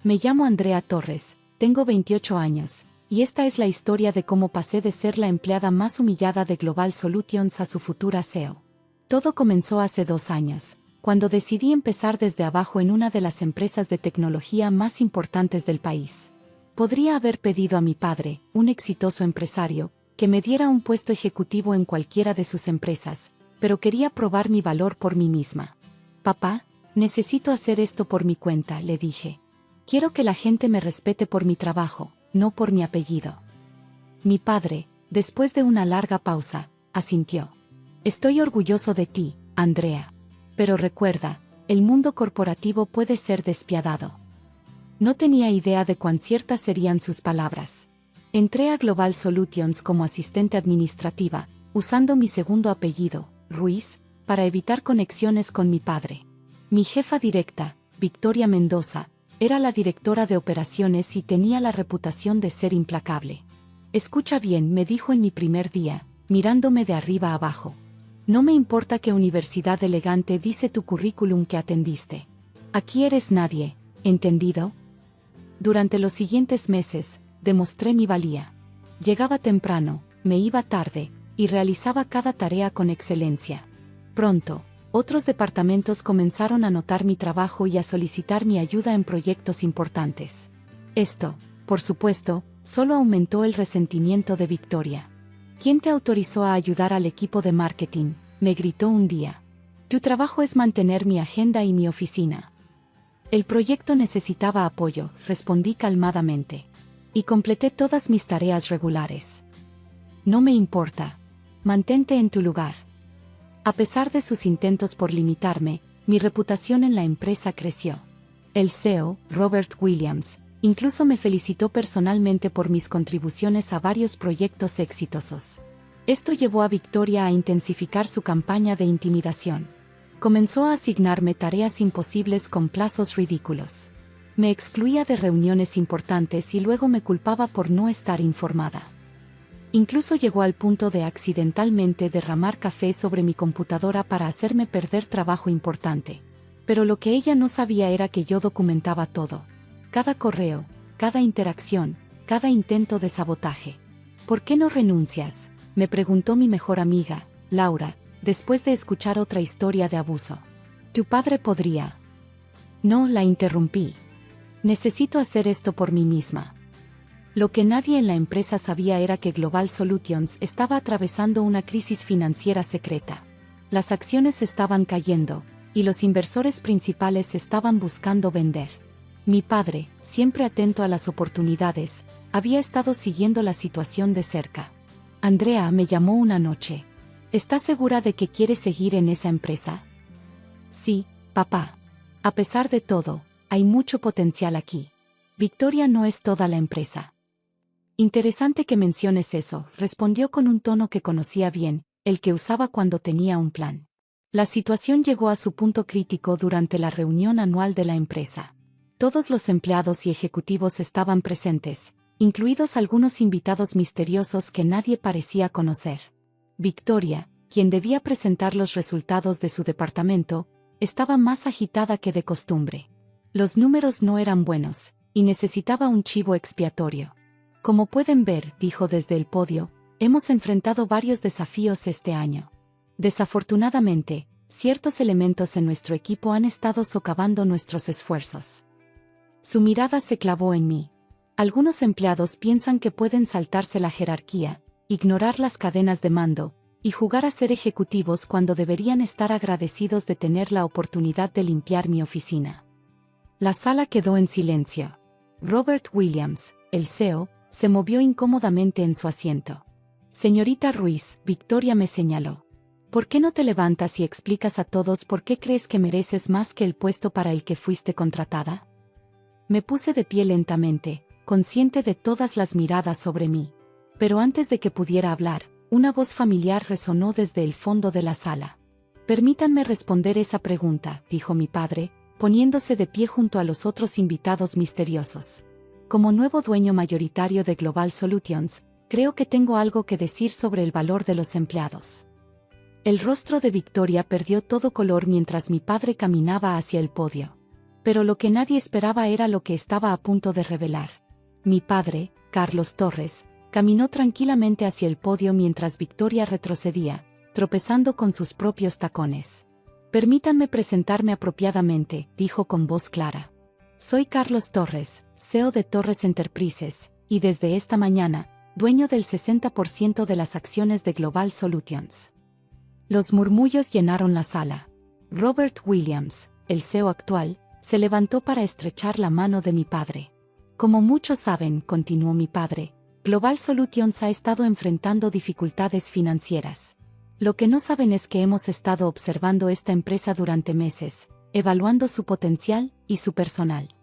Me llamo Andrea Torres, tengo 28 años, y esta es la historia de cómo pasé de ser la empleada más humillada de Global Solutions a su futura CEO. Todo comenzó hace 2 años, cuando decidí empezar desde abajo en una de las empresas de tecnología más importantes del país. Podría haber pedido a mi padre, un exitoso empresario, que me diera un puesto ejecutivo en cualquiera de sus empresas, pero quería probar mi valor por mí misma. Papá, necesito hacer esto por mi cuenta, le dije. Quiero que la gente me respete por mi trabajo, no por mi apellido. Mi padre, después de una larga pausa, asintió. Estoy orgulloso de ti, Andrea. Pero recuerda, el mundo corporativo puede ser despiadado. No tenía idea de cuán ciertas serían sus palabras. Entré a Global Solutions como asistente administrativa, usando mi segundo apellido, Ruiz, para evitar conexiones con mi padre. Mi jefa directa, Victoria Mendoza, era la directora de operaciones y tenía la reputación de ser implacable. Escucha bien, me dijo en mi primer día, mirándome de arriba abajo. No me importa qué universidad elegante dice tu currículum que atendiste. Aquí eres nadie, ¿entendido? Durante los siguientes meses, demostré mi valía. Llegaba temprano, me iba tarde, y realizaba cada tarea con excelencia. Pronto, otros departamentos comenzaron a notar mi trabajo y a solicitar mi ayuda en proyectos importantes. Esto, por supuesto, solo aumentó el resentimiento de Victoria. ¿Quién te autorizó a ayudar al equipo de marketing?, me gritó un día. Tu trabajo es mantener mi agenda y mi oficina. El proyecto necesitaba apoyo, respondí calmadamente. Y completé todas mis tareas regulares. No me importa. Mantente en tu lugar. A pesar de sus intentos por limitarme, mi reputación en la empresa creció. El CEO, Robert Williams, incluso me felicitó personalmente por mis contribuciones a varios proyectos exitosos. Esto llevó a Victoria a intensificar su campaña de intimidación. Comenzó a asignarme tareas imposibles con plazos ridículos. Me excluía de reuniones importantes y luego me culpaba por no estar informada. Incluso llegó al punto de accidentalmente derramar café sobre mi computadora para hacerme perder trabajo importante. Pero lo que ella no sabía era que yo documentaba todo. Cada correo, cada interacción, cada intento de sabotaje. ¿Por qué no renuncias?, me preguntó mi mejor amiga, Laura, después de escuchar otra historia de abuso. Tu padre podría. No, la interrumpí. Necesito hacer esto por mí misma. Lo que nadie en la empresa sabía era que Global Solutions estaba atravesando una crisis financiera secreta. Las acciones estaban cayendo, y los inversores principales estaban buscando vender. Mi padre, siempre atento a las oportunidades, había estado siguiendo la situación de cerca. Andrea me llamó una noche. ¿Estás segura de que quieres seguir en esa empresa? Sí, papá. A pesar de todo, hay mucho potencial aquí. Victoria no es toda la empresa. Interesante que menciones eso, respondió con un tono que conocía bien, el que usaba cuando tenía un plan. La situación llegó a su punto crítico durante la reunión anual de la empresa. Todos los empleados y ejecutivos estaban presentes, incluidos algunos invitados misteriosos que nadie parecía conocer. Victoria, quien debía presentar los resultados de su departamento, estaba más agitada que de costumbre. Los números no eran buenos, y necesitaba un chivo expiatorio. Como pueden ver, dijo desde el podio, hemos enfrentado varios desafíos este año. Desafortunadamente, ciertos elementos en nuestro equipo han estado socavando nuestros esfuerzos. Su mirada se clavó en mí. Algunos empleados piensan que pueden saltarse la jerarquía, ignorar las cadenas de mando, y jugar a ser ejecutivos cuando deberían estar agradecidos de tener la oportunidad de limpiar mi oficina. La sala quedó en silencio. Robert Williams, el CEO, se movió incómodamente en su asiento. Señorita Ruiz, Victoria me señaló. ¿Por qué no te levantas y explicas a todos por qué crees que mereces más que el puesto para el que fuiste contratada? Me puse de pie lentamente, consciente de todas las miradas sobre mí. Pero antes de que pudiera hablar, una voz familiar resonó desde el fondo de la sala. Permítanme responder esa pregunta, dijo mi padre, poniéndose de pie junto a los otros invitados misteriosos. Como nuevo dueño mayoritario de Global Solutions, creo que tengo algo que decir sobre el valor de los empleados. El rostro de Victoria perdió todo color mientras mi padre caminaba hacia el podio. Pero lo que nadie esperaba era lo que estaba a punto de revelar. Mi padre, Carlos Torres, caminó tranquilamente hacia el podio mientras Victoria retrocedía, tropezando con sus propios tacones. Permítanme presentarme apropiadamente, dijo con voz clara. Soy Carlos Torres, CEO de Torres Enterprises, y desde esta mañana, dueño del 60% de las acciones de Global Solutions. Los murmullos llenaron la sala. Robert Williams, el CEO actual, se levantó para estrechar la mano de mi padre. Como muchos saben, continuó mi padre, Global Solutions ha estado enfrentando dificultades financieras. Lo que no saben es que hemos estado observando esta empresa durante meses, evaluando su potencial y su personal.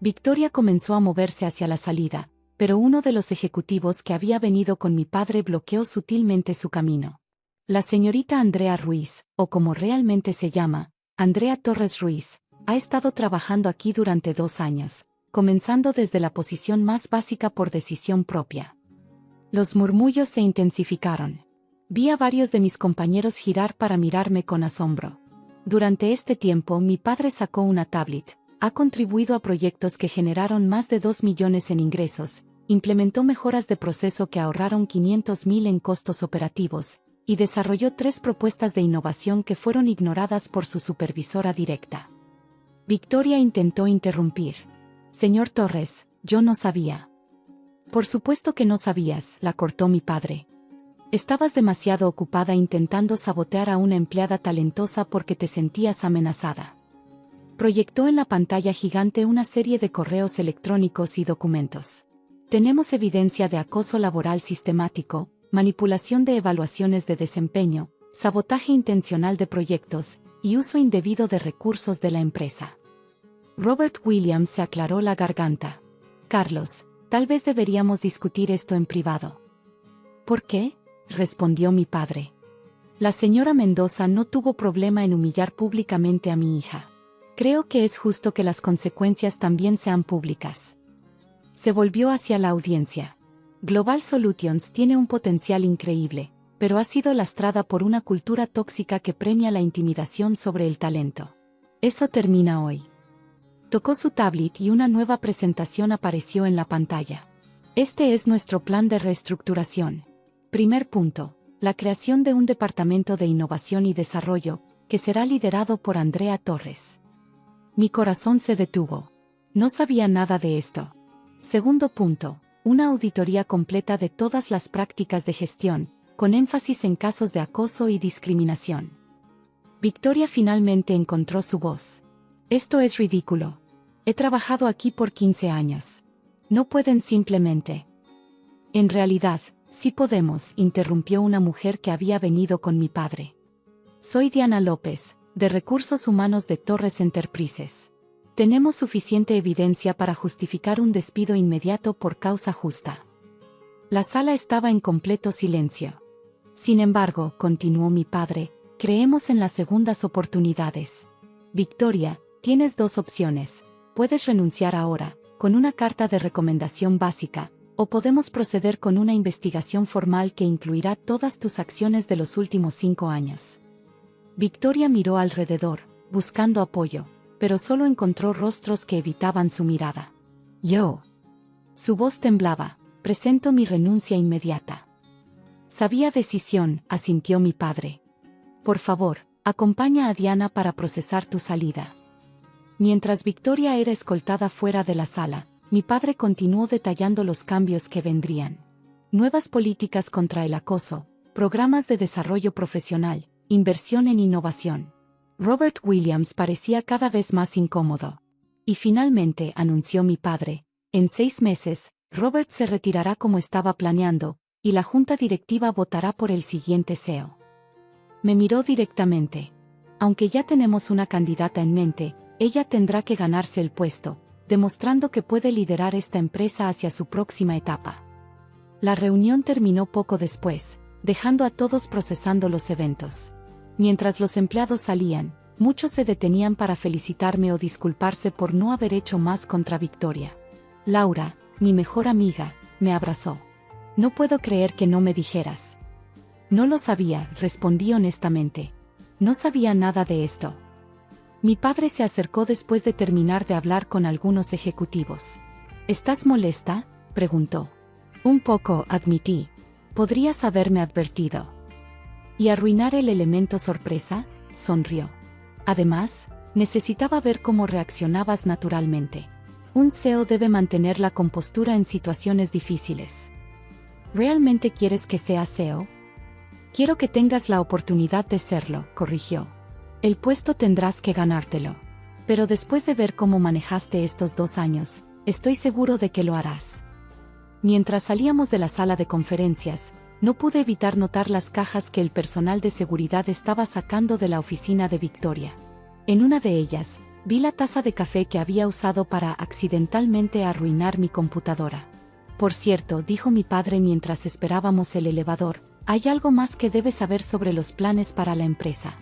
Victoria comenzó a moverse hacia la salida, pero uno de los ejecutivos que había venido con mi padre bloqueó sutilmente su camino. La señorita Andrea Ruiz, o como realmente se llama, Andrea Torres Ruiz, ha estado trabajando aquí durante 2 años, comenzando desde la posición más básica por decisión propia. Los murmullos se intensificaron. Vi a varios de mis compañeros girar para mirarme con asombro. Durante este tiempo mi padre sacó una tablet, ha contribuido a proyectos que generaron más de 2 millones en ingresos, implementó mejoras de proceso que ahorraron 500.000 en costos operativos, y desarrolló 3 propuestas de innovación que fueron ignoradas por su supervisora directa. Victoria intentó interrumpir. Señor Torres, yo no sabía. Por supuesto que no sabías, la cortó mi padre. Estabas demasiado ocupada intentando sabotear a una empleada talentosa porque te sentías amenazada. Proyectó en la pantalla gigante una serie de correos electrónicos y documentos. Tenemos evidencia de acoso laboral sistemático, manipulación de evaluaciones de desempeño, sabotaje intencional de proyectos, y uso indebido de recursos de la empresa. Robert Williams se aclaró la garganta. Carlos, tal vez deberíamos discutir esto en privado. ¿Por qué?, respondió mi padre. La señora Mendoza no tuvo problema en humillar públicamente a mi hija. Creo que es justo que las consecuencias también sean públicas. Se volvió hacia la audiencia. Global Solutions tiene un potencial increíble, pero ha sido lastrada por una cultura tóxica que premia la intimidación sobre el talento. Eso termina hoy. Tocó su tablet y una nueva presentación apareció en la pantalla. Este es nuestro plan de reestructuración. Primer punto, la creación de un departamento de innovación y desarrollo, que será liderado por Andrea Torres. Mi corazón se detuvo. No sabía nada de esto. Segundo punto, una auditoría completa de todas las prácticas de gestión, con énfasis en casos de acoso y discriminación. Victoria finalmente encontró su voz. Esto es ridículo. He trabajado aquí por 15 años. No pueden simplemente. En realidad, sí podemos, interrumpió una mujer que había venido con mi padre. Soy Diana López, de Recursos Humanos de Torres Enterprises. Tenemos suficiente evidencia para justificar un despido inmediato por causa justa. La sala estaba en completo silencio. Sin embargo, continuó mi padre, creemos en las segundas oportunidades. Victoria, tienes 2 opciones. Puedes renunciar ahora, con una carta de recomendación básica, o podemos proceder con una investigación formal que incluirá todas tus acciones de los últimos 5 años. Victoria miró alrededor, buscando apoyo, pero solo encontró rostros que evitaban su mirada. Yo. Su voz temblaba, presento mi renuncia inmediata. Sabía decisión, asintió mi padre. Por favor, acompaña a Diana para procesar tu salida. Mientras Victoria era escoltada fuera de la sala, mi padre continuó detallando los cambios que vendrían. Nuevas políticas contra el acoso, programas de desarrollo profesional, inversión en innovación. Robert Williams parecía cada vez más incómodo. Y finalmente, anunció mi padre, en 6 meses, Robert se retirará como estaba planeando, y la junta directiva votará por el siguiente CEO. Me miró directamente. Aunque ya tenemos una candidata en mente, ella tendrá que ganarse el puesto, demostrando que puede liderar esta empresa hacia su próxima etapa. La reunión terminó poco después, dejando a todos procesando los eventos. Mientras los empleados salían, muchos se detenían para felicitarme o disculparse por no haber hecho más contra Victoria. Laura, mi mejor amiga, me abrazó. No puedo creer que no me dijeras. No lo sabía, respondí honestamente. No sabía nada de esto. Mi padre se acercó después de terminar de hablar con algunos ejecutivos. ¿Estás molesta?, preguntó. Un poco, admití. Podrías haberme advertido. ¿Y arruinar el elemento sorpresa?, sonrió. Además, necesitaba ver cómo reaccionabas naturalmente. Un CEO debe mantener la compostura en situaciones difíciles. ¿Realmente quieres que sea CEO? Quiero que tengas la oportunidad de serlo, corrigió. El puesto tendrás que ganártelo. Pero después de ver cómo manejaste estos 2 años, estoy seguro de que lo harás. Mientras salíamos de la sala de conferencias, no pude evitar notar las cajas que el personal de seguridad estaba sacando de la oficina de Victoria. En una de ellas, vi la taza de café que había usado para accidentalmente arruinar mi computadora. Por cierto, dijo mi padre mientras esperábamos el elevador, hay algo más que debes saber sobre los planes para la empresa.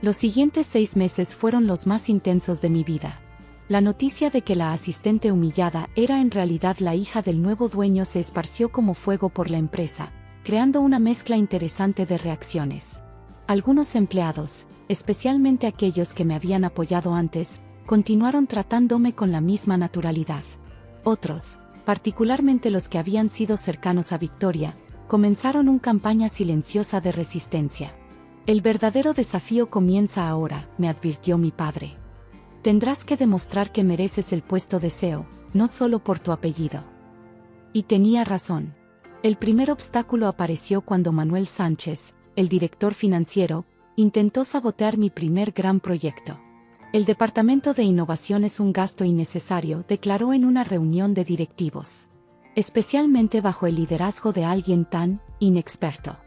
Los siguientes 6 meses fueron los más intensos de mi vida. La noticia de que la asistente humillada era en realidad la hija del nuevo dueño se esparció como fuego por la empresa, creando una mezcla interesante de reacciones. Algunos empleados, especialmente aquellos que me habían apoyado antes, continuaron tratándome con la misma naturalidad. Otros, particularmente los que habían sido cercanos a Victoria, comenzaron una campaña silenciosa de resistencia. El verdadero desafío comienza ahora, me advirtió mi padre. Tendrás que demostrar que mereces el puesto de CEO, no solo por tu apellido. Y tenía razón. El primer obstáculo apareció cuando Manuel Sánchez, el director financiero, intentó sabotear mi primer gran proyecto. El Departamento de Innovación es un gasto innecesario, declaró en una reunión de directivos. Especialmente bajo el liderazgo de alguien tan inexperto.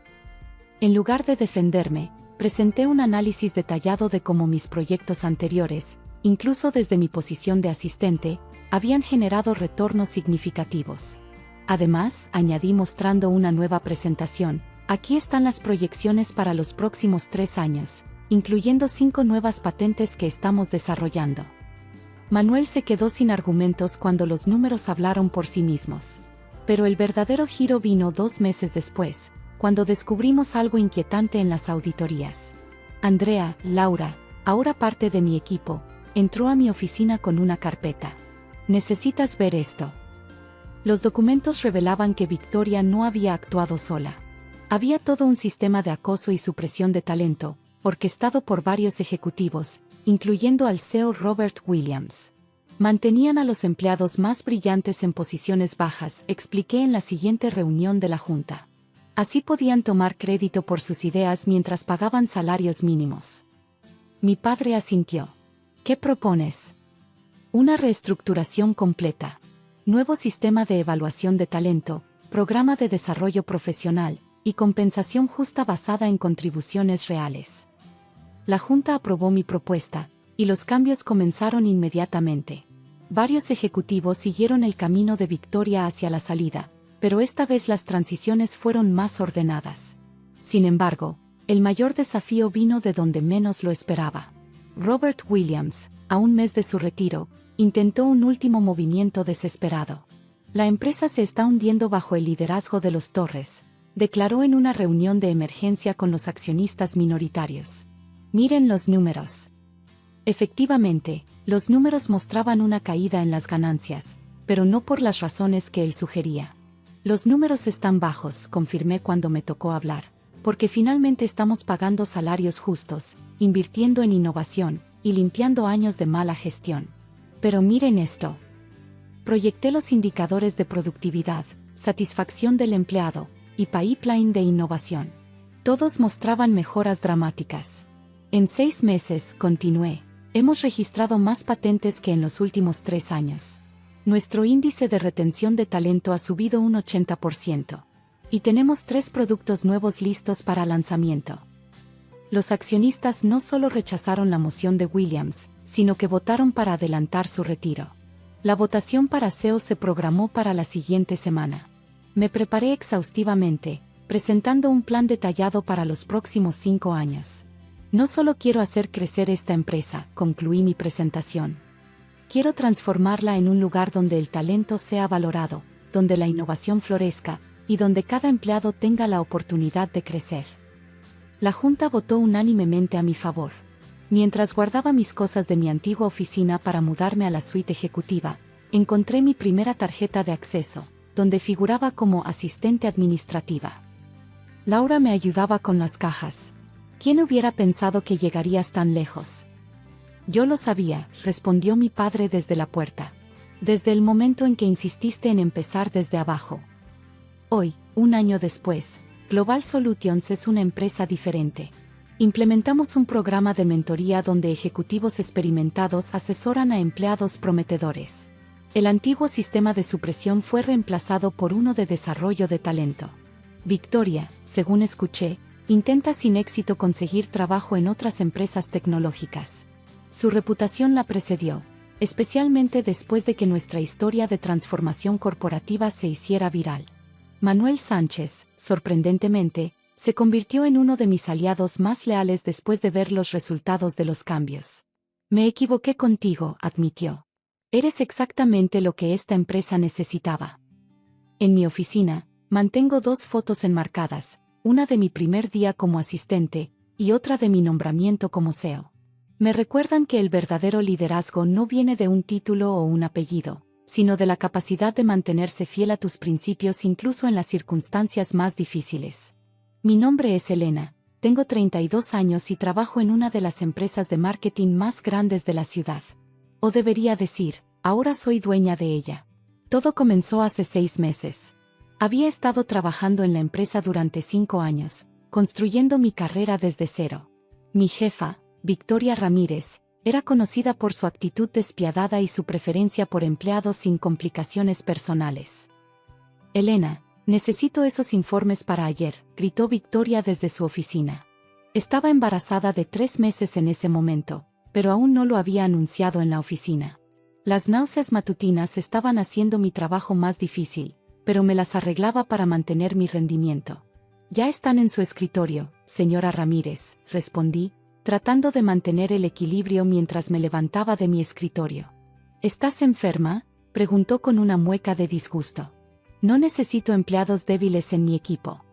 En lugar de defenderme, presenté un análisis detallado de cómo mis proyectos anteriores, incluso desde mi posición de asistente, habían generado retornos significativos. Además, añadí mostrando una nueva presentación, aquí están las proyecciones para los próximos 3 años, incluyendo 5 nuevas patentes que estamos desarrollando. Manuel se quedó sin argumentos cuando los números hablaron por sí mismos. Pero el verdadero giro vino 2 meses después, cuando descubrimos algo inquietante en las auditorías. Andrea, Laura, ahora parte de mi equipo, entró a mi oficina con una carpeta. Necesitas ver esto. Los documentos revelaban que Victoria no había actuado sola. Había todo un sistema de acoso y supresión de talento, orquestado por varios ejecutivos, incluyendo al CEO Robert Williams. Mantenían a los empleados más brillantes en posiciones bajas, expliqué en la siguiente reunión de la Junta. Así podían tomar crédito por sus ideas mientras pagaban salarios mínimos. Mi padre asintió. ¿Qué propones? Una reestructuración completa. Nuevo sistema de evaluación de talento, programa de desarrollo profesional, y compensación justa basada en contribuciones reales. La Junta aprobó mi propuesta, y los cambios comenzaron inmediatamente. Varios ejecutivos siguieron el camino de Victoria hacia la salida, pero esta vez las transiciones fueron más ordenadas. Sin embargo, el mayor desafío vino de donde menos lo esperaba. Robert Williams, a un mes de su retiro, intentó un último movimiento desesperado. La empresa se está hundiendo bajo el liderazgo de los Torres, declaró en una reunión de emergencia con los accionistas minoritarios. Miren los números. Efectivamente, los números mostraban una caída en las ganancias, pero no por las razones que él sugería. Los números están bajos, confirmé cuando me tocó hablar, porque finalmente estamos pagando salarios justos, invirtiendo en innovación, y limpiando años de mala gestión. Pero miren esto. Proyecté los indicadores de productividad, satisfacción del empleado, y pipeline de innovación. Todos mostraban mejoras dramáticas. En 6 meses, continué, hemos registrado más patentes que en los últimos 3 años. Nuestro índice de retención de talento ha subido un 80%. Y tenemos 3 productos nuevos listos para lanzamiento. Los accionistas no solo rechazaron la moción de Williams, sino que votaron para adelantar su retiro. La votación para CEO se programó para la siguiente semana. Me preparé exhaustivamente, presentando un plan detallado para los próximos 5 años. No solo quiero hacer crecer esta empresa, concluí mi presentación. Quiero transformarla en un lugar donde el talento sea valorado, donde la innovación florezca, y donde cada empleado tenga la oportunidad de crecer. La Junta votó unánimemente a mi favor. Mientras guardaba mis cosas de mi antigua oficina para mudarme a la suite ejecutiva, encontré mi primera tarjeta de acceso, donde figuraba como asistente administrativa. Laura me ayudaba con las cajas. ¿Quién hubiera pensado que llegarías tan lejos? Yo lo sabía, respondió mi padre desde la puerta. Desde el momento en que insististe en empezar desde abajo. Hoy, un año después, Global Solutions es una empresa diferente. Implementamos un programa de mentoría donde ejecutivos experimentados asesoran a empleados prometedores. El antiguo sistema de supresión fue reemplazado por uno de desarrollo de talento. Victoria, según escuché, intenta sin éxito conseguir trabajo en otras empresas tecnológicas. Su reputación la precedió, especialmente después de que nuestra historia de transformación corporativa se hiciera viral. Manuel Sánchez, sorprendentemente, se convirtió en uno de mis aliados más leales después de ver los resultados de los cambios. Me equivoqué contigo, admitió. Eres exactamente lo que esta empresa necesitaba. En mi oficina, mantengo 2 fotos enmarcadas, una de mi primer día como asistente, y otra de mi nombramiento como CEO. Me recuerdan que el verdadero liderazgo no viene de un título o un apellido, sino de la capacidad de mantenerse fiel a tus principios incluso en las circunstancias más difíciles. Mi nombre es Elena, tengo 32 años y trabajo en una de las empresas de marketing más grandes de la ciudad. O debería decir, ahora soy dueña de ella. Todo comenzó hace 6 meses. Había estado trabajando en la empresa durante 5 años, construyendo mi carrera desde cero. Mi jefa, Victoria Ramírez, era conocida por su actitud despiadada y su preferencia por empleados sin complicaciones personales. Elena, necesito esos informes para ayer, gritó Victoria desde su oficina. Estaba embarazada de 3 meses en ese momento, pero aún no lo había anunciado en la oficina. Las náuseas matutinas estaban haciendo mi trabajo más difícil, pero me las arreglaba para mantener mi rendimiento. Ya están en su escritorio, señora Ramírez, respondí, tratando de mantener el equilibrio mientras me levantaba de mi escritorio. ¿Estás enferma?, preguntó con una mueca de disgusto. No necesito empleados débiles en mi equipo.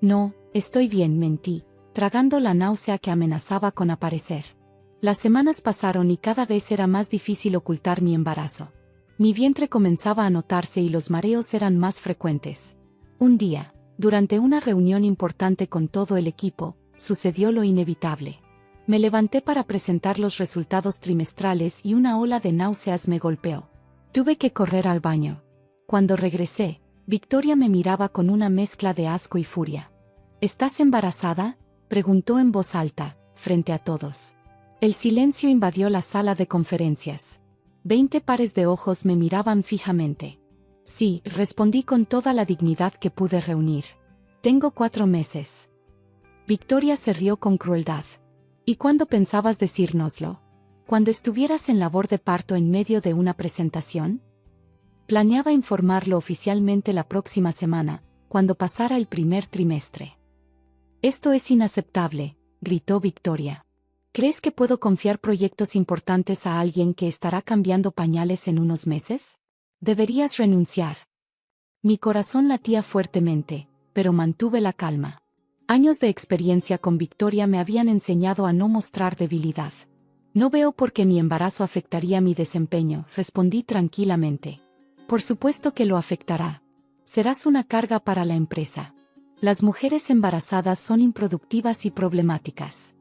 No, estoy bien, mentí, tragando la náusea que amenazaba con aparecer. Las semanas pasaron y cada vez era más difícil ocultar mi embarazo. Mi vientre comenzaba a notarse y los mareos eran más frecuentes. Un día, durante una reunión importante con todo el equipo, sucedió lo inevitable. Me levanté para presentar los resultados trimestrales y una ola de náuseas me golpeó. Tuve que correr al baño. Cuando regresé, Victoria me miraba con una mezcla de asco y furia. ¿Estás embarazada?, preguntó en voz alta, frente a todos. El silencio invadió la sala de conferencias. 20 pares de ojos me miraban fijamente. Sí, respondí con toda la dignidad que pude reunir. Tengo 4 meses. Victoria se rió con crueldad. ¿Y cuándo pensabas decírnoslo? ¿Cuando estuvieras en labor de parto en medio de una presentación? Planeaba informarlo oficialmente la próxima semana, cuando pasara el primer trimestre. Esto es inaceptable, gritó Victoria. ¿Crees que puedo confiar proyectos importantes a alguien que estará cambiando pañales en unos meses? Deberías renunciar. Mi corazón latía fuertemente, pero mantuve la calma. Años de experiencia con Victoria me habían enseñado a no mostrar debilidad. No veo por qué mi embarazo afectaría mi desempeño, respondí tranquilamente. Por supuesto que lo afectará. Serás una carga para la empresa. Las mujeres embarazadas son improductivas y problemáticas.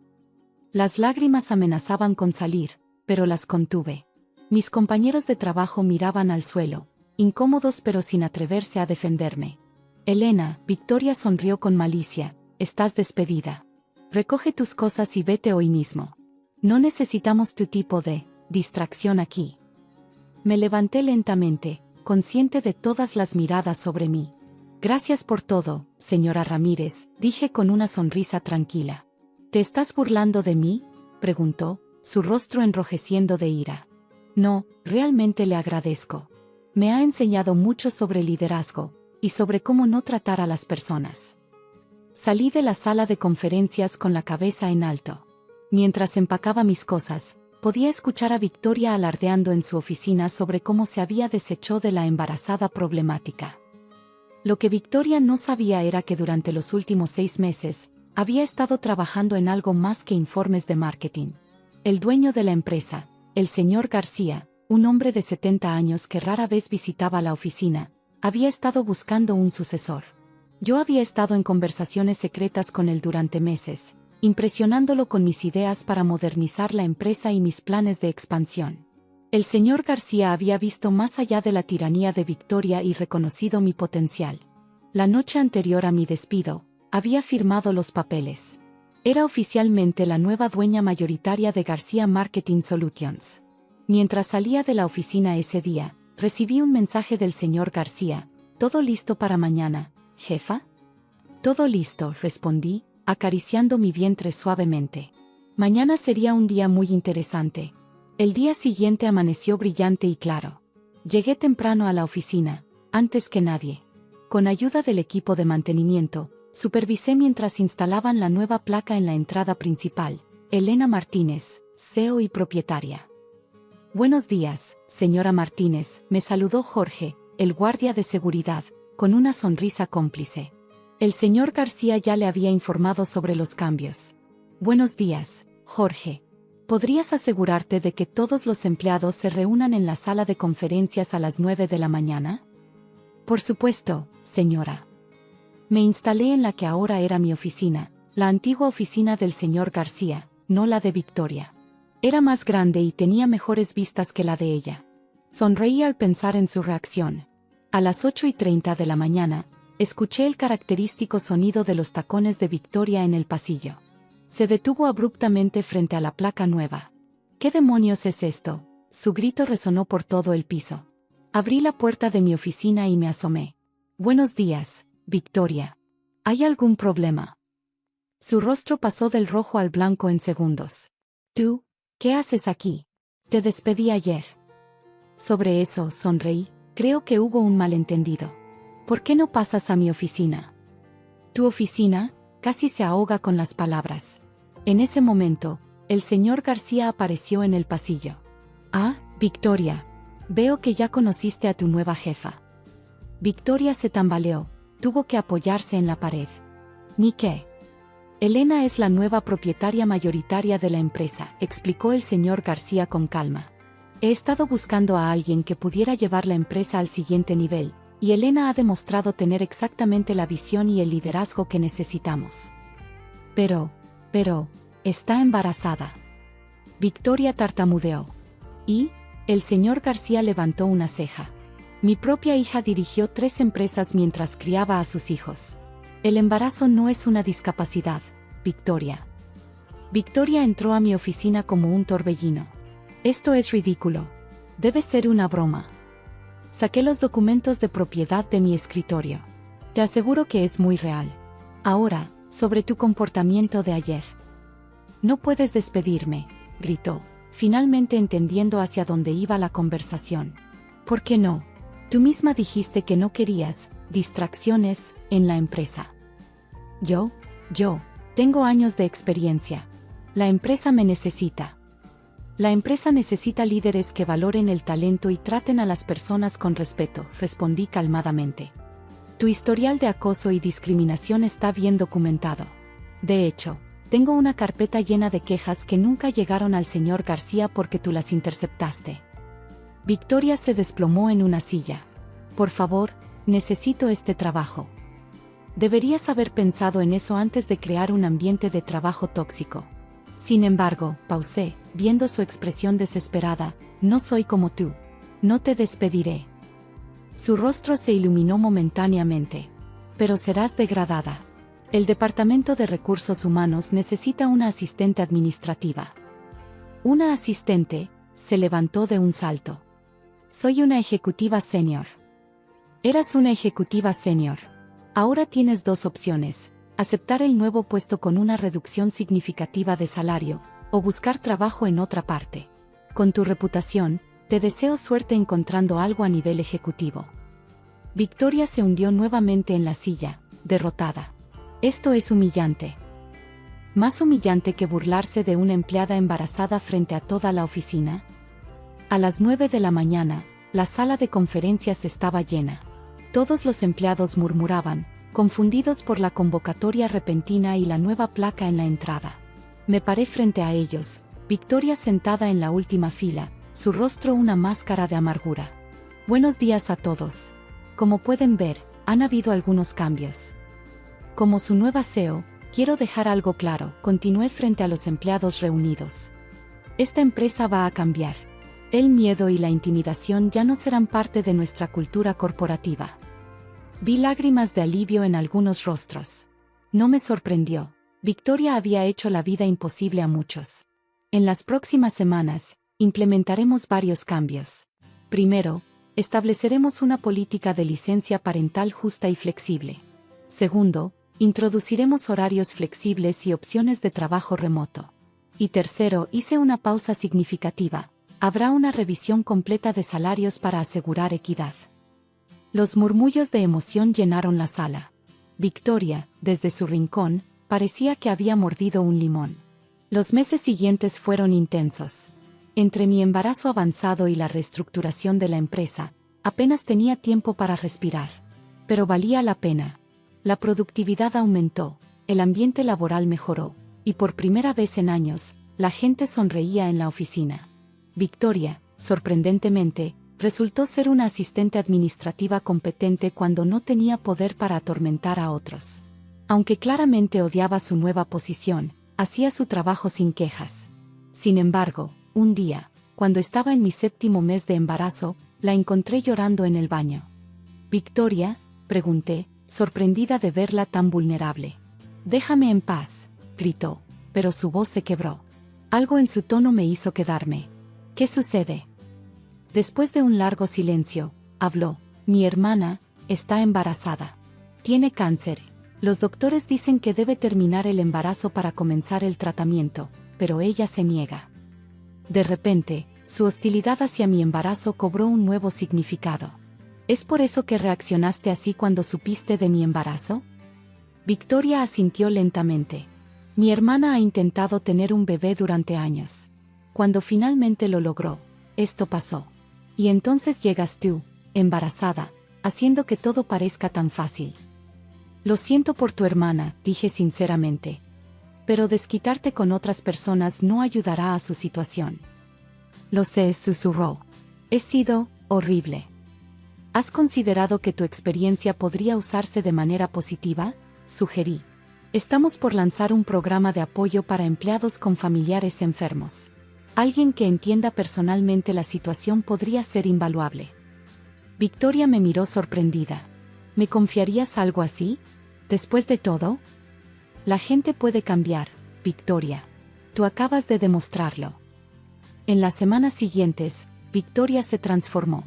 Las lágrimas amenazaban con salir, pero las contuve. Mis compañeros de trabajo miraban al suelo, incómodos pero sin atreverse a defenderme. Elena, Victoria sonrió con malicia. Estás despedida. Recoge tus cosas y vete hoy mismo. No necesitamos tu tipo de distracción aquí. Me levanté lentamente, consciente de todas las miradas sobre mí. Gracias por todo, señora Ramírez, dije con una sonrisa tranquila. ¿Te estás burlando de mí?, preguntó, su rostro enrojeciendo de ira. No, realmente le agradezco. Me ha enseñado mucho sobre liderazgo, y sobre cómo no tratar a las personas. Salí de la sala de conferencias con la cabeza en alto. Mientras empacaba mis cosas, podía escuchar a Victoria alardeando en su oficina sobre cómo se había deshecho de la embarazada problemática. Lo que Victoria no sabía era que durante los últimos 6 meses, había estado trabajando en algo más que informes de marketing. El dueño de la empresa, el señor García, un hombre de 70 años que rara vez visitaba la oficina, había estado buscando un sucesor. Yo había estado en conversaciones secretas con él durante meses, impresionándolo con mis ideas para modernizar la empresa y mis planes de expansión. El señor García había visto más allá de la tiranía de Victoria y reconocido mi potencial. La noche anterior a mi despido, había firmado los papeles. Era oficialmente la nueva dueña mayoritaria de García Marketing Solutions. Mientras salía de la oficina ese día, recibí un mensaje del señor García. ¿Todo listo para mañana, jefa? Todo listo, respondí, acariciando mi vientre suavemente. Mañana sería un día muy interesante. El día siguiente amaneció brillante y claro. Llegué temprano a la oficina, antes que nadie. Con ayuda del equipo de mantenimiento, supervisé mientras instalaban la nueva placa en la entrada principal. Elena Martínez, CEO y propietaria. Buenos días, señora Martínez, me saludó Jorge, el guardia de seguridad, con una sonrisa cómplice. El señor García ya le había informado sobre los cambios. Buenos días, Jorge. ¿Podrías asegurarte de que todos los empleados se reúnan en la sala de conferencias a las 9 de la mañana? Por supuesto, señora. Me instalé en la que ahora era mi oficina, la antigua oficina del señor García, no la de Victoria. Era más grande y tenía mejores vistas que la de ella. Sonreí al pensar en su reacción. A las 8:30 de la mañana, escuché el característico sonido de los tacones de Victoria en el pasillo. Se detuvo abruptamente frente a la placa nueva. ¿Qué demonios es esto? Su grito resonó por todo el piso. Abrí la puerta de mi oficina y me asomé. Buenos días, Victoria. ¿Hay algún problema? Su rostro pasó del rojo al blanco en segundos. ¿Tú? ¿Qué haces aquí? Te despedí ayer. Sobre eso, sonreí, creo que hubo un malentendido. ¿Por qué no pasas a mi oficina? ¿Tu oficina? Casi se ahoga con las palabras. En ese momento, el señor García apareció en el pasillo. Ah, Victoria. Veo que ya conociste a tu nueva jefa. Victoria se tambaleó, tuvo que apoyarse en la pared. ¿Ni qué? Elena es la nueva propietaria mayoritaria de la empresa, explicó el señor García con calma. He estado buscando a alguien que pudiera llevar la empresa al siguiente nivel, y Elena ha demostrado tener exactamente la visión y el liderazgo que necesitamos. Pero, está embarazada. Victoria tartamudeó. ¿Y? El señor García levantó una ceja. Mi propia hija dirigió 3 empresas mientras criaba a sus hijos. El embarazo no es una discapacidad, Victoria. Victoria entró a mi oficina como un torbellino. Esto es ridículo. Debe ser una broma. Saqué los documentos de propiedad de mi escritorio. Te aseguro que es muy real. Ahora, sobre tu comportamiento de ayer. No puedes despedirme, gritó, finalmente entendiendo hacia dónde iba la conversación. ¿Por qué no? Tú misma dijiste que no querías distracciones en la empresa. Yo, tengo años de experiencia. La empresa me necesita. La empresa necesita líderes que valoren el talento y traten a las personas con respeto, respondí calmadamente. Tu historial de acoso y discriminación está bien documentado. De hecho, tengo una carpeta llena de quejas que nunca llegaron al señor García porque tú las interceptaste. Victoria se desplomó en una silla. Por favor, necesito este trabajo. Deberías haber pensado en eso antes de crear un ambiente de trabajo tóxico. Sin embargo, pausé, viendo su expresión desesperada, no soy como tú. No te despediré. Su rostro se iluminó momentáneamente. Pero serás degradada. El Departamento de Recursos Humanos necesita una asistente administrativa. Una asistente, se levantó de un salto. Soy una ejecutiva senior. Eras una ejecutiva senior. Ahora tienes 2 opciones: aceptar el nuevo puesto con una reducción significativa de salario, o buscar trabajo en otra parte. Con tu reputación, te deseo suerte encontrando algo a nivel ejecutivo. Victoria se hundió nuevamente en la silla, derrotada. Esto es humillante. Más humillante que burlarse de una empleada embarazada frente a toda la oficina. A las 9 de la mañana, la sala de conferencias estaba llena. Todos los empleados murmuraban, confundidos por la convocatoria repentina y la nueva placa en la entrada. Me paré frente a ellos, Victoria sentada en la última fila, su rostro una máscara de amargura. Buenos días a todos. Como pueden ver, han habido algunos cambios. Como su nueva CEO, quiero dejar algo claro, continué frente a los empleados reunidos. Esta empresa va a cambiar. El miedo y la intimidación ya no serán parte de nuestra cultura corporativa. Vi lágrimas de alivio en algunos rostros. No me sorprendió. Victoria había hecho la vida imposible a muchos. En las próximas semanas, implementaremos varios cambios. Primero, estableceremos una política de licencia parental justa y flexible. Segundo, introduciremos horarios flexibles y opciones de trabajo remoto. Y tercero, hice una pausa significativa. Habrá una revisión completa de salarios para asegurar equidad. Los murmullos de emoción llenaron la sala. Victoria, desde su rincón, parecía que había mordido un limón. Los meses siguientes fueron intensos. Entre mi embarazo avanzado y la reestructuración de la empresa, apenas tenía tiempo para respirar. Pero valía la pena. La productividad aumentó, el ambiente laboral mejoró, y por primera vez en años, la gente sonreía en la oficina. Victoria, sorprendentemente, resultó ser una asistente administrativa competente cuando no tenía poder para atormentar a otros. Aunque claramente odiaba su nueva posición, hacía su trabajo sin quejas. Sin embargo, un día, cuando estaba en mi 7º mes de embarazo, la encontré llorando en el baño. «Victoria», pregunté, sorprendida de verla tan vulnerable. «Déjame en paz», gritó, pero su voz se quebró. Algo en su tono me hizo quedarme. «¿Qué sucede?». Después de un largo silencio, habló. «Mi hermana está embarazada. Tiene cáncer. Los doctores dicen que debe terminar el embarazo para comenzar el tratamiento, pero ella se niega». De repente, su hostilidad hacia mi embarazo cobró un nuevo significado. «¿Es por eso que reaccionaste así cuando supiste de mi embarazo?». Victoria asintió lentamente. «Mi hermana ha intentado tener un bebé durante años. Cuando finalmente lo logró, esto pasó. Y entonces llegas tú, embarazada, haciendo que todo parezca tan fácil». «Lo siento por tu hermana», dije sinceramente. «Pero desquitarte con otras personas no ayudará a su situación». «Lo sé», susurró. «He sido horrible». «¿Has considerado que tu experiencia podría usarse de manera positiva?», sugerí. «Estamos por lanzar un programa de apoyo para empleados con familiares enfermos. Alguien que entienda personalmente la situación podría ser invaluable». Victoria me miró sorprendida. «¿Me confiarías algo así? Después de todo?» «La gente puede cambiar, Victoria. Tú acabas de demostrarlo». En las semanas siguientes, Victoria se transformó.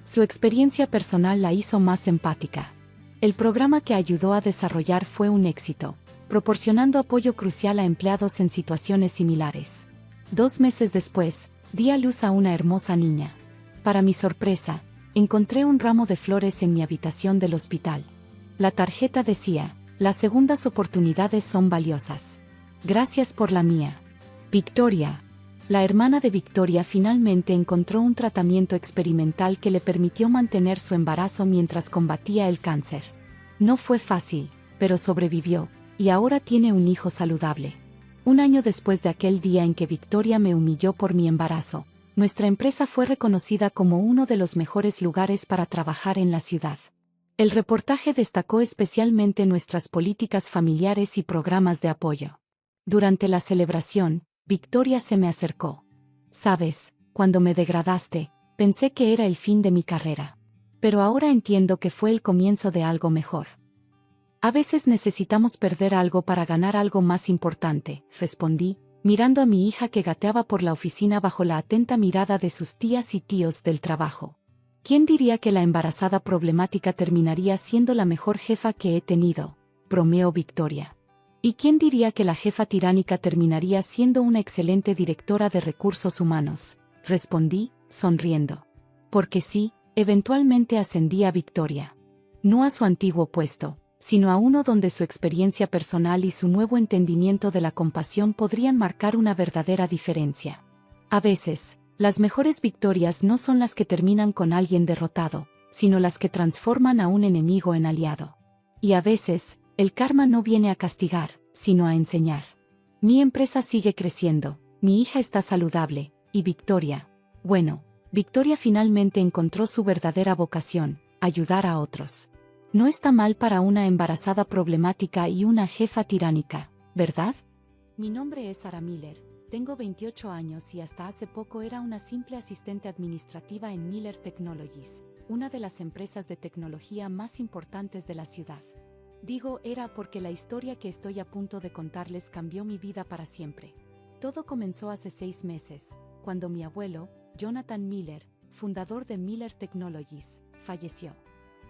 Su experiencia personal la hizo más empática. El programa que ayudó a desarrollar fue un éxito, proporcionando apoyo crucial a empleados en situaciones similares. 2 meses después, di a luz a una hermosa niña. Para mi sorpresa, encontré un ramo de flores en mi habitación del hospital. La tarjeta decía: «Las segundas oportunidades son valiosas. Gracias por la mía». Victoria. La hermana de Victoria finalmente encontró un tratamiento experimental que le permitió mantener su embarazo mientras combatía el cáncer. No fue fácil, pero sobrevivió, y ahora tiene un hijo saludable. 1 año después de aquel día en que Victoria me humilló por mi embarazo, nuestra empresa fue reconocida como uno de los mejores lugares para trabajar en la ciudad. El reportaje destacó especialmente nuestras políticas familiares y programas de apoyo. Durante la celebración, Victoria se me acercó. «Sabes, cuando me degradaste, pensé que era el fin de mi carrera. Pero ahora entiendo que fue el comienzo de algo mejor». «A veces necesitamos perder algo para ganar algo más importante», respondí, mirando a mi hija que gateaba por la oficina bajo la atenta mirada de sus tías y tíos del trabajo. «¿Quién diría que la embarazada problemática terminaría siendo la mejor jefa que he tenido?», bromeó Victoria. «¿Y quién diría que la jefa tiránica terminaría siendo una excelente directora de recursos humanos?», respondí, sonriendo. Porque sí, eventualmente ascendí a Victoria. No a su antiguo puesto, sino a uno donde su experiencia personal y su nuevo entendimiento de la compasión podrían marcar una verdadera diferencia. A veces, las mejores victorias no son las que terminan con alguien derrotado, sino las que transforman a un enemigo en aliado. Y a veces, el karma no viene a castigar, sino a enseñar. Mi empresa sigue creciendo, Mi hija está saludable, y Victoria. Bueno, Victoria finalmente encontró su verdadera vocación, ayudar a otros. No está mal para una embarazada problemática y una jefa tiránica, ¿verdad? Mi nombre es Sarah Miller, tengo 28 años y hasta hace poco era una simple asistente administrativa en Miller Technologies, una de las empresas de tecnología más importantes de la ciudad. Digo era porque la historia que estoy a punto de contarles cambió mi vida para siempre. Todo comenzó hace 6 meses, cuando mi abuelo, Jonathan Miller, fundador de Miller Technologies, falleció.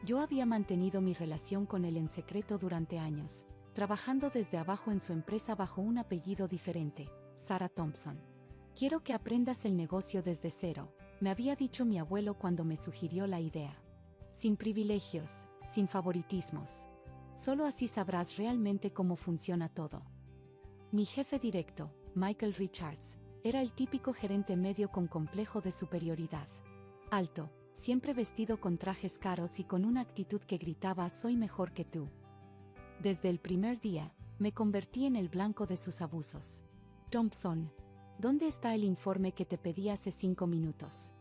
Yo había mantenido mi relación con él en secreto durante años, trabajando desde abajo en su empresa bajo un apellido diferente, Sarah Thompson. Quiero que aprendas el negocio desde cero, me había dicho mi abuelo cuando me sugirió la idea. Sin privilegios, sin favoritismos. Solo así sabrás realmente cómo funciona todo. Mi jefe directo, Michael Richards, era el típico gerente medio con complejo de superioridad. Alto, siempre vestido con trajes caros y con una actitud que gritaba «soy mejor que tú». Desde el primer día, me convertí en el blanco de sus abusos. Thompson, ¿dónde está el informe que te pedí hace 5 minutos?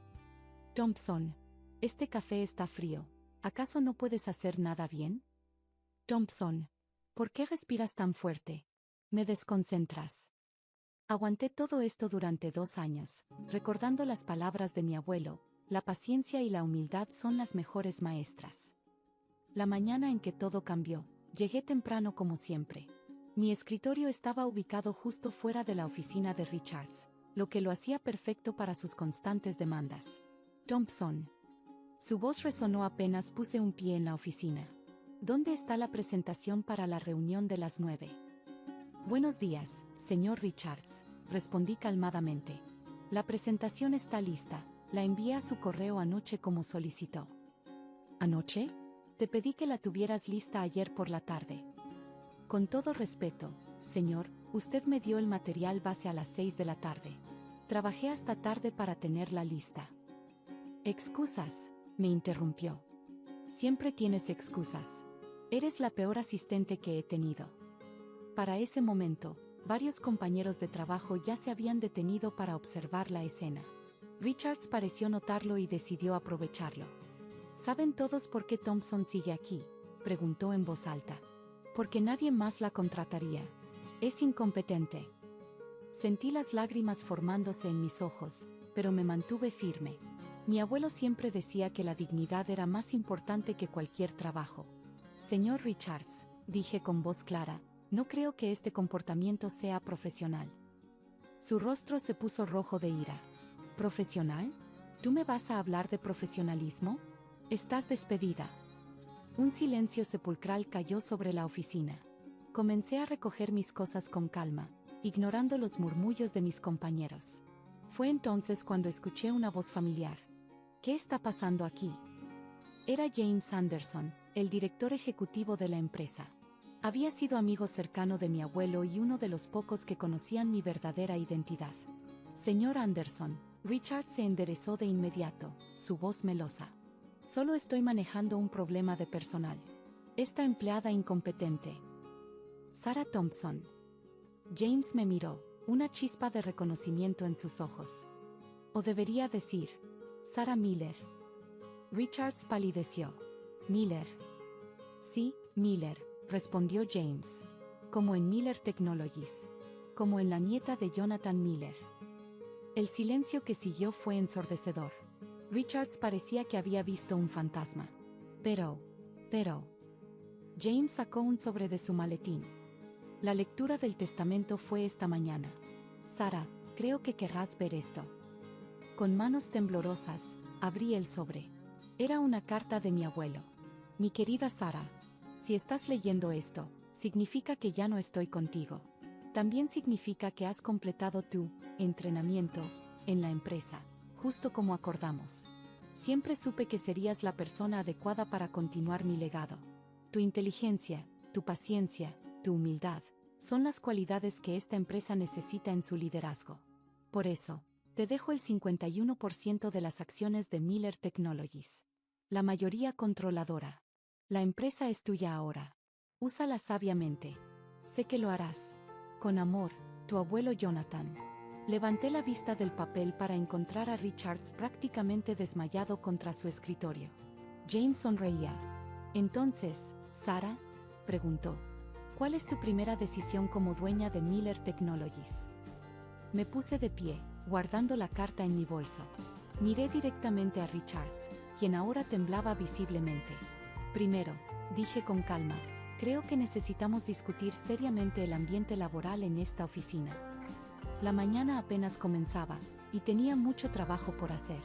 Thompson, este café está frío, ¿acaso no puedes hacer nada bien? Thompson, ¿por qué respiras tan fuerte? Me desconcentras. Aguanté todo esto durante 2 años, recordando las palabras de mi abuelo, la paciencia y la humildad son las mejores maestras. La mañana en que todo cambió, llegué temprano como siempre. Mi escritorio estaba ubicado justo fuera de la oficina de Richards, lo que lo hacía perfecto para sus constantes demandas. Thompson. Su voz resonó apenas puse un pie en la oficina. ¿Dónde está la presentación para la reunión de las 9? Buenos días, señor Richards, respondí calmadamente. La presentación está lista, la envié a su correo anoche como solicitó. ¿Anoche? Te pedí que la tuvieras lista ayer por la tarde. Con todo respeto, señor, usted me dio el material base a las 6 de la tarde. Trabajé hasta tarde para tenerla lista. Excusas, me interrumpió. Siempre tienes excusas. Eres la peor asistente que he tenido. Para ese momento, varios compañeros de trabajo ya se habían detenido para observar la escena. Richards pareció notarlo y decidió aprovecharlo. ¿Saben todos por qué Thompson sigue aquí?, preguntó en voz alta. Porque nadie más la contrataría. Es incompetente. Sentí las lágrimas formándose en mis ojos, pero me mantuve firme. Mi abuelo siempre decía que la dignidad era más importante que cualquier trabajo. Señor Richards, dije con voz clara, no creo que este comportamiento sea profesional. Su rostro se puso rojo de ira. ¿Profesional? ¿Tú me vas a hablar de profesionalismo? Estás despedida. Un silencio sepulcral cayó sobre la oficina. Comencé a recoger mis cosas con calma, ignorando los murmullos de mis compañeros. Fue entonces cuando escuché una voz familiar. ¿Qué está pasando aquí? Era James Anderson, el director ejecutivo de la empresa. Había sido amigo cercano de mi abuelo y uno de los pocos que conocían mi verdadera identidad. Señor Anderson, Richard se enderezó de inmediato, su voz melosa. Solo estoy manejando un problema de personal. Esta empleada incompetente. Sarah Thompson. James me miró, una chispa de reconocimiento en sus ojos. O debería decir, Sarah Miller. Richards palideció. Miller. Sí, Miller, respondió James. Como en Miller Technologies. Como en la nieta de Jonathan Miller. El silencio que siguió fue ensordecedor. Richards parecía que había visto un fantasma. Pero. James sacó un sobre de su maletín. La lectura del testamento fue esta mañana. Sarah, creo que querrás ver esto. Con manos temblorosas, abrí el sobre. Era una carta de mi abuelo. Mi querida Sarah, si estás leyendo esto, significa que ya no estoy contigo. También significa que has completado tu entrenamiento en la empresa, justo como acordamos. Siempre supe que serías la persona adecuada para continuar mi legado. Tu inteligencia, tu paciencia, tu humildad, son las cualidades que esta empresa necesita en su liderazgo. Por eso, te dejo el 51% de las acciones de Miller Technologies. La mayoría controladora. La empresa es tuya ahora. Úsala sabiamente. Sé que lo harás. Con amor, tu abuelo Jonathan. Levanté la vista del papel para encontrar a Richards prácticamente desmayado contra su escritorio. James sonreía. Entonces, Sara, preguntó, ¿cuál es tu primera decisión como dueña de Miller Technologies? Me puse de pie, guardando la carta en mi bolso. Miré directamente a Richards, quien ahora temblaba visiblemente. Primero, dije con calma, creo que necesitamos discutir seriamente el ambiente laboral en esta oficina. La mañana apenas comenzaba, y tenía mucho trabajo por hacer.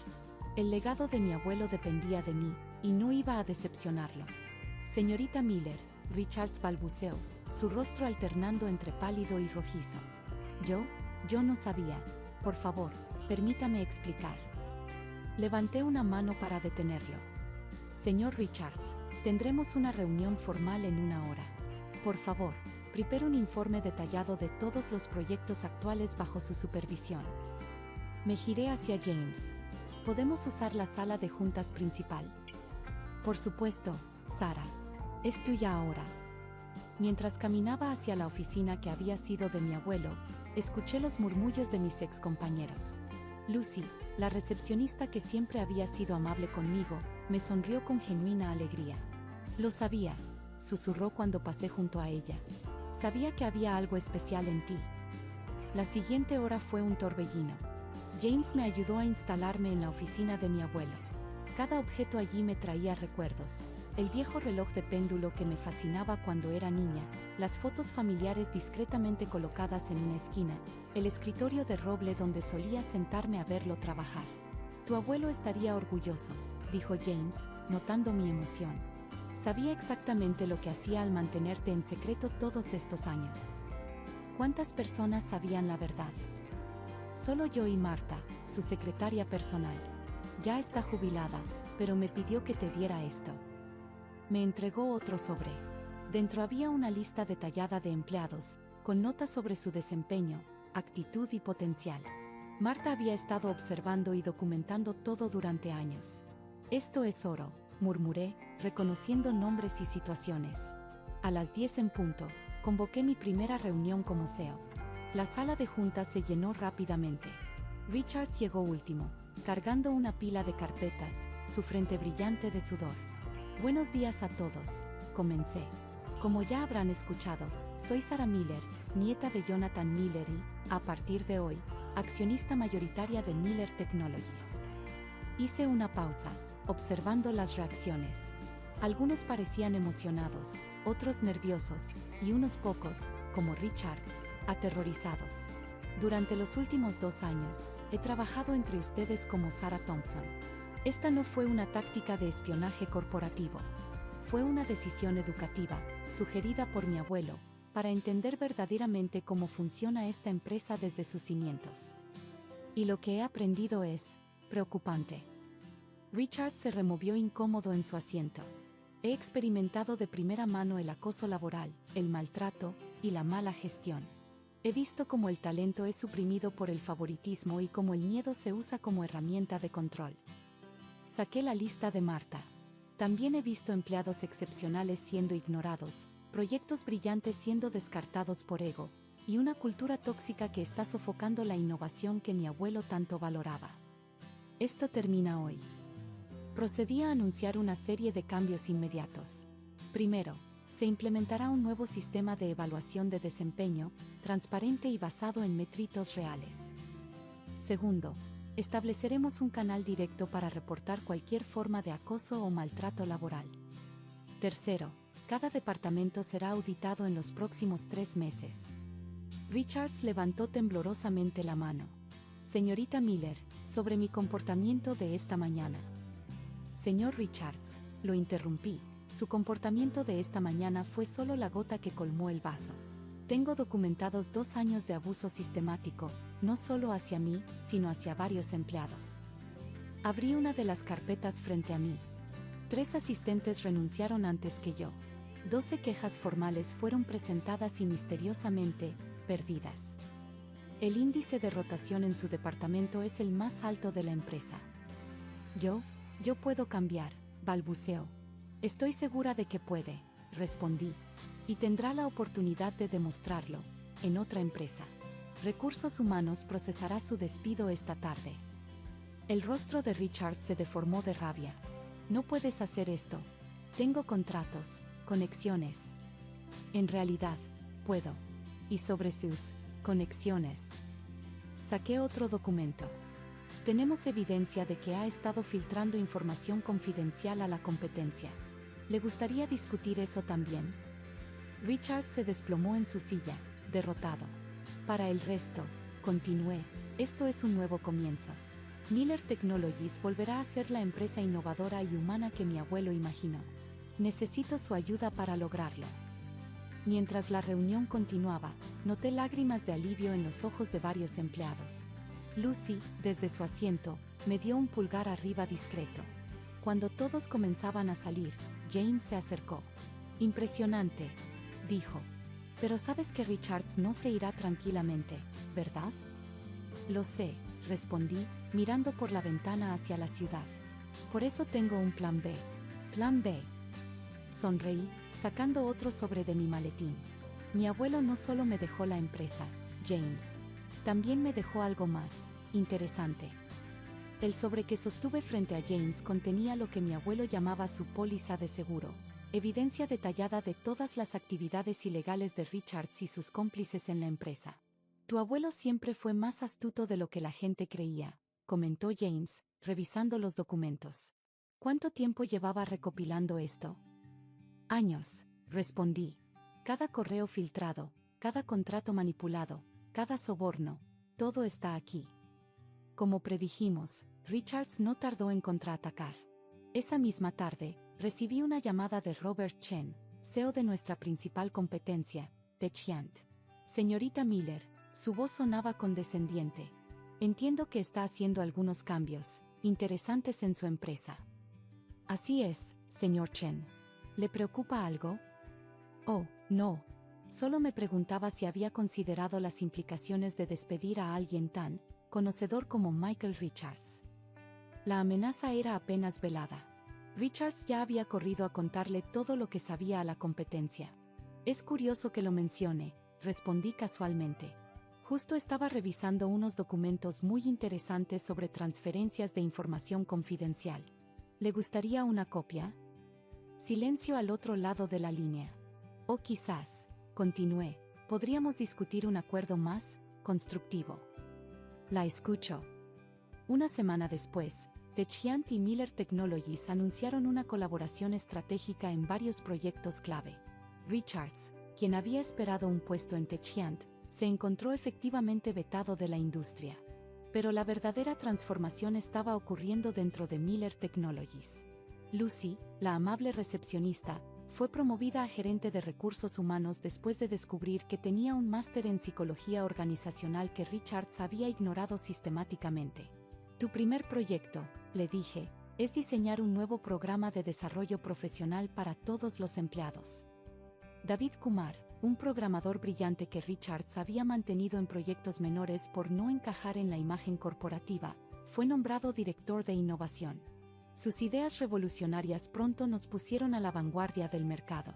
El legado de mi abuelo dependía de mí, y no iba a decepcionarlo. Señorita Miller, Richards balbuceó, su rostro alternando entre pálido y rojizo. Yo no sabía. Por favor, permítame explicar. Levanté una mano para detenerlo. Señor Richards, tendremos una reunión formal en 1 hora. Por favor, prepare un informe detallado de todos los proyectos actuales bajo su supervisión. Me giré hacia James. ¿Podemos usar la sala de juntas principal? Por supuesto, Sara. Es tuya ahora. Mientras caminaba hacia la oficina que había sido de mi abuelo, escuché los murmullos de mis excompañeros. Lucy, la recepcionista que siempre había sido amable conmigo, me sonrió con genuina alegría. Lo sabía, susurró cuando pasé junto a ella. Sabía que había algo especial en ti. La siguiente hora fue un torbellino. James me ayudó a instalarme en la oficina de mi abuelo. Cada objeto allí me traía recuerdos. El viejo reloj de péndulo que me fascinaba cuando era niña, las fotos familiares discretamente colocadas en una esquina, el escritorio de roble donde solía sentarme a verlo trabajar. Tu abuelo estaría orgulloso, dijo James, notando mi emoción. Sabía exactamente lo que hacía al mantenerte en secreto todos estos años. ¿Cuántas personas sabían la verdad? Solo yo y Marta, su secretaria personal. Ya está jubilada, pero me pidió que te diera esto. Me entregó otro sobre. Dentro había una lista detallada de empleados, con notas sobre su desempeño, actitud y potencial. Marta había estado observando y documentando todo durante años. Esto es oro, murmuré, reconociendo nombres y situaciones. A las 10 en punto, convoqué mi primera reunión como CEO. La sala de juntas se llenó rápidamente. Richards llegó último, cargando una pila de carpetas, su frente brillante de sudor. Buenos días a todos, comencé. Como ya habrán escuchado, soy Sara Miller, nieta de Jonathan Miller y, a partir de hoy, accionista mayoritaria de Miller Technologies. Hice una pausa, observando las reacciones. Algunos parecían emocionados, otros nerviosos, y unos pocos, como Richards, aterrorizados. Durante los últimos 2 años, he trabajado entre ustedes como Sarah Thompson. Esta no fue una táctica de espionaje corporativo. Fue una decisión educativa, sugerida por mi abuelo, para entender verdaderamente cómo funciona esta empresa desde sus cimientos. Y lo que he aprendido es preocupante. Richard se removió incómodo en su asiento. He experimentado de primera mano el acoso laboral, el maltrato y la mala gestión. He visto cómo el talento es suprimido por el favoritismo y cómo el miedo se usa como herramienta de control. Saqué la lista de Marta. También he visto empleados excepcionales siendo ignorados, proyectos brillantes siendo descartados por ego, y una cultura tóxica que está sofocando la innovación que mi abuelo tanto valoraba. Esto termina hoy. Procedí a anunciar una serie de cambios inmediatos. Primero, se implementará un nuevo sistema de evaluación de desempeño, transparente y basado en métricos reales. Segundo, estableceremos un canal directo para reportar cualquier forma de acoso o maltrato laboral. Tercero, cada departamento será auditado en los próximos 3 meses. Richards levantó temblorosamente la mano. Señorita Miller, sobre mi comportamiento de esta mañana. Señor Richards, lo interrumpí, su comportamiento de esta mañana fue solo la gota que colmó el vaso. Tengo documentados 2 años de abuso sistemático, no solo hacia mí, sino hacia varios empleados. Abrí una de las carpetas frente a mí. 3 asistentes renunciaron antes que yo. 12 quejas formales fueron presentadas y misteriosamente, perdidas. El índice de rotación en su departamento es el más alto de la empresa. Yo puedo cambiar, balbuceó. Estoy segura de que puede, respondí. Y tendrá la oportunidad de demostrarlo, en otra empresa. Recursos Humanos procesará su despido esta tarde. El rostro de Richard se deformó de rabia. No puedes hacer esto. Tengo contratos, conexiones. En realidad, puedo. Y sobre sus conexiones. Saqué otro documento. Tenemos evidencia de que ha estado filtrando información confidencial a la competencia. ¿Le gustaría discutir eso también? Richard se desplomó en su silla, derrotado. Para el resto, continué, esto es un nuevo comienzo. Miller Technologies volverá a ser la empresa innovadora y humana que mi abuelo imaginó. Necesito su ayuda para lograrlo. Mientras la reunión continuaba, noté lágrimas de alivio en los ojos de varios empleados. Lucy, desde su asiento, me dio un pulgar arriba discreto. Cuando todos comenzaban a salir, James se acercó. Impresionante, dijo. Pero sabes que Richards no se irá tranquilamente, ¿verdad? Lo sé, respondí, mirando por la ventana hacia la ciudad. Por eso tengo un plan B. Plan B. Sonreí, sacando otro sobre de mi maletín. Mi abuelo no solo me dejó la empresa, James. También me dejó algo más, interesante. El sobre que sostuve frente a James contenía lo que mi abuelo llamaba su póliza de seguro. Evidencia detallada de todas las actividades ilegales de Richards y sus cómplices en la empresa. Tu abuelo siempre fue más astuto de lo que la gente creía, comentó James, revisando los documentos. ¿Cuánto tiempo llevaba recopilando esto? Años, respondí. Cada correo filtrado, cada contrato manipulado, cada soborno, todo está aquí. Como predijimos, Richards no tardó en contraatacar. Esa misma tarde, recibí una llamada de Robert Chen, CEO de nuestra principal competencia, Techient. Señorita Miller, su voz sonaba condescendiente. Entiendo que está haciendo algunos cambios interesantes en su empresa. Así es, señor Chen. ¿Le preocupa algo? Oh, no. Solo me preguntaba si había considerado las implicaciones de despedir a alguien tan conocedor como Michael Richards. La amenaza era apenas velada. Richards ya había corrido a contarle todo lo que sabía a la competencia. Es curioso que lo mencione, respondí casualmente. Justo estaba revisando unos documentos muy interesantes sobre transferencias de información confidencial. ¿Le gustaría una copia? Silencio al otro lado de la línea. O quizás, continué, podríamos discutir un acuerdo más constructivo. La escucho. Una semana después, Techient y Miller Technologies anunciaron una colaboración estratégica en varios proyectos clave. Richards, quien había esperado un puesto en Techient, se encontró efectivamente vetado de la industria. Pero la verdadera transformación estaba ocurriendo dentro de Miller Technologies. Lucy, la amable recepcionista, fue promovida a gerente de recursos humanos después de descubrir que tenía un máster en psicología organizacional que Richards había ignorado sistemáticamente. Tu primer proyecto, le dije, es diseñar un nuevo programa de desarrollo profesional para todos los empleados. David Kumar, un programador brillante que Richards había mantenido en proyectos menores por no encajar en la imagen corporativa, fue nombrado director de innovación. Sus ideas revolucionarias pronto nos pusieron a la vanguardia del mercado.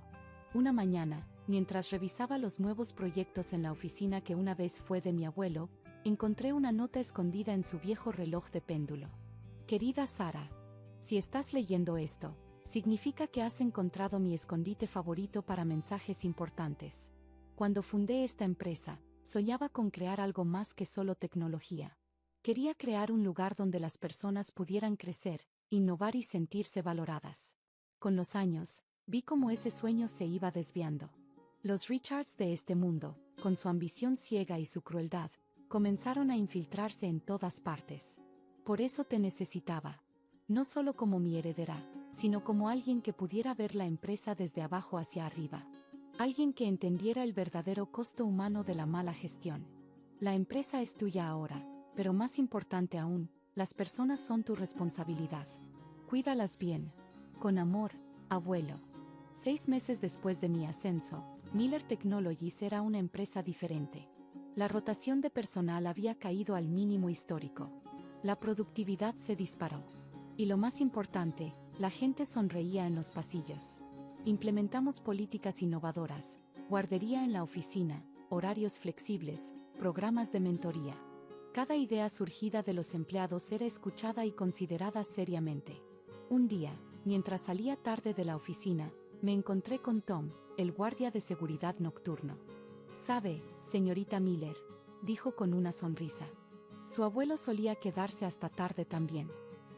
Una mañana, mientras revisaba los nuevos proyectos en la oficina que una vez fue de mi abuelo, encontré una nota escondida en su viejo reloj de péndulo. Querida Sara, si estás leyendo esto, significa que has encontrado mi escondite favorito para mensajes importantes. Cuando fundé esta empresa, soñaba con crear algo más que solo tecnología. Quería crear un lugar donde las personas pudieran crecer, innovar y sentirse valoradas. Con los años, vi cómo ese sueño se iba desviando. Los Richards de este mundo, con su ambición ciega y su crueldad, comenzaron a infiltrarse en todas partes. Por eso te necesitaba. No solo como mi heredera, sino como alguien que pudiera ver la empresa desde abajo hacia arriba. Alguien que entendiera el verdadero costo humano de la mala gestión. La empresa es tuya ahora, pero más importante aún, las personas son tu responsabilidad. Cuídalas bien. Con amor, abuelo. 6 meses después de mi ascenso, Miller Technologies era una empresa diferente. La rotación de personal había caído al mínimo histórico. La productividad se disparó. Y lo más importante, la gente sonreía en los pasillos. Implementamos políticas innovadoras, guardería en la oficina, horarios flexibles, programas de mentoría. Cada idea surgida de los empleados era escuchada y considerada seriamente. Un día, mientras salía tarde de la oficina, me encontré con Tom, el guardia de seguridad nocturno. «Sabe, señorita Miller», dijo con una sonrisa. Su abuelo solía quedarse hasta tarde también.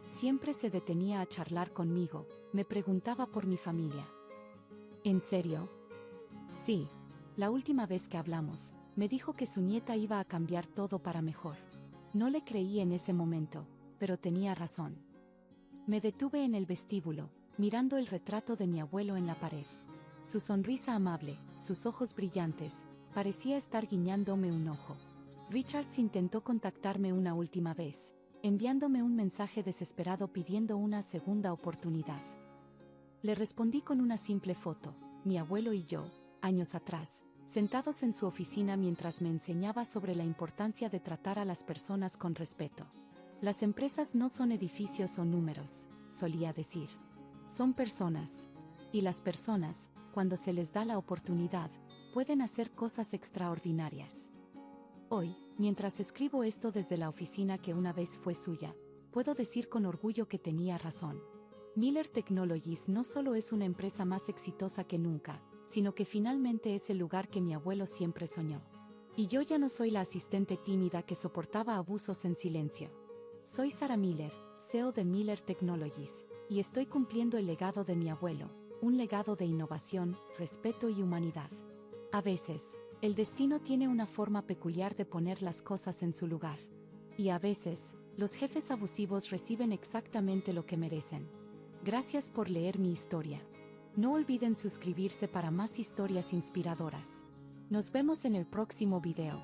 Siempre se detenía a charlar conmigo, me preguntaba por mi familia. ¿En serio? Sí. La última vez que hablamos, me dijo que su nieta iba a cambiar todo para mejor. No le creí en ese momento, pero tenía razón. Me detuve en el vestíbulo, mirando el retrato de mi abuelo en la pared. Su sonrisa amable, sus ojos brillantes, parecía estar guiñándome un ojo. Richards intentó contactarme una última vez, enviándome un mensaje desesperado pidiendo una segunda oportunidad. Le respondí con una simple foto, mi abuelo y yo, años atrás, sentados en su oficina mientras me enseñaba sobre la importancia de tratar a las personas con respeto. Las empresas no son edificios o números, solía decir. Son personas. Y las personas, cuando se les da la oportunidad, pueden hacer cosas extraordinarias. Hoy, mientras escribo esto desde la oficina que una vez fue suya, puedo decir con orgullo que tenía razón. Miller Technologies no solo es una empresa más exitosa que nunca, sino que finalmente es el lugar que mi abuelo siempre soñó. Y yo ya no soy la asistente tímida que soportaba abusos en silencio. Soy Sarah Miller, CEO de Miller Technologies, y estoy cumpliendo el legado de mi abuelo, un legado de innovación, respeto y humanidad. A veces, el destino tiene una forma peculiar de poner las cosas en su lugar. Y a veces, los jefes abusivos reciben exactamente lo que merecen. Gracias por leer mi historia. No olviden suscribirse para más historias inspiradoras. Nos vemos en el próximo video.